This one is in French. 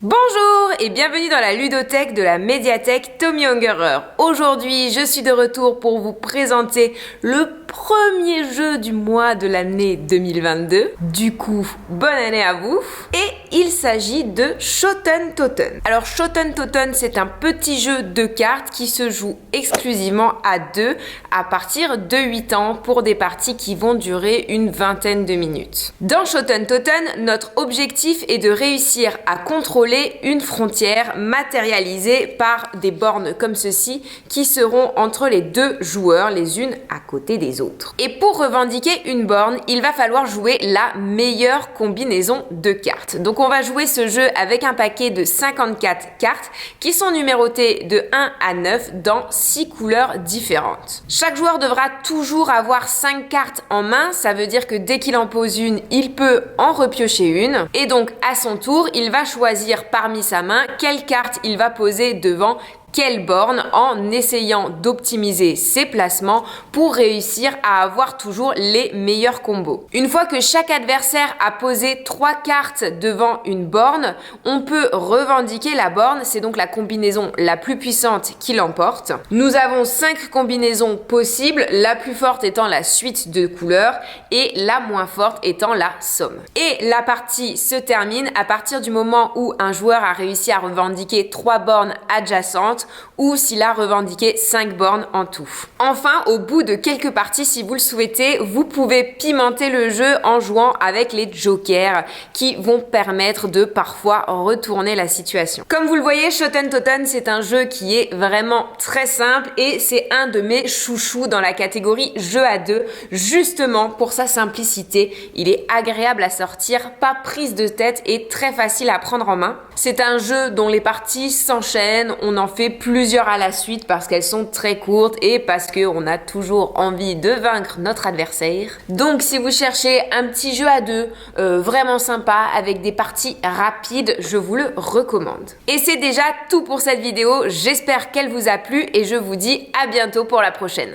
Bonjour et bienvenue dans la ludothèque de la médiathèque Tommy Ungerer. Aujourd'hui, je suis de retour pour vous présenter le premier jeu du mois de l'année 2022. Du coup, bonne année à vous. Et il s'agit de Shoten Toten. Alors Shoten Toten, c'est un petit jeu de cartes qui se joue exclusivement à deux à partir de 8 ans pour des parties qui vont durer une vingtaine de minutes. Dans Shoten Toten, notre objectif est de réussir à contrôler une frontière matérialisée par des bornes comme ceci qui seront entre les deux joueurs, les unes à côté des autres. Et pour revendiquer une borne, il va falloir jouer la meilleure combinaison de cartes. Donc on va jouer ce jeu avec un paquet de 54 cartes qui sont numérotées de 1 à 9 dans 6 couleurs différentes. Chaque joueur devra toujours avoir 5 cartes en main, ça veut dire que dès qu'il en pose une, il peut en repiocher une. Et donc à son tour, il va choisir parmi sa main quelle carte il va poser devant quelle borne en essayant d'optimiser ses placements pour réussir à avoir toujours les meilleurs combos. Une fois que chaque adversaire a posé 3 cartes devant une borne, on peut revendiquer la borne, c'est donc la combinaison la plus puissante qui l'emporte. Nous avons 5 combinaisons possibles, la plus forte étant la suite de couleurs et la moins forte étant la somme. Et la partie se termine à partir du moment où un joueur a réussi à revendiquer 3 bornes adjacentes ou s'il a revendiqué 5 bornes en tout. Enfin, au bout de quelques parties, si vous le souhaitez, vous pouvez pimenter le jeu en jouant avec les jokers qui vont permettre de parfois retourner la situation. Comme vous le voyez, Shoten Toten, c'est un jeu qui est vraiment très simple et c'est un de mes chouchous dans la catégorie jeu à deux, justement pour sa simplicité. Il est agréable à sortir, pas prise de tête et très facile à prendre en main. C'est un jeu dont les parties s'enchaînent, on en fait plusieurs à la suite parce qu'elles sont très courtes et parce qu'on a toujours envie de vaincre notre adversaire. Donc si vous cherchez un petit jeu à deux vraiment sympa avec des parties rapides, je vous le recommande. Et c'est déjà tout pour cette vidéo, j'espère qu'elle vous a plu et je vous dis à bientôt pour la prochaine.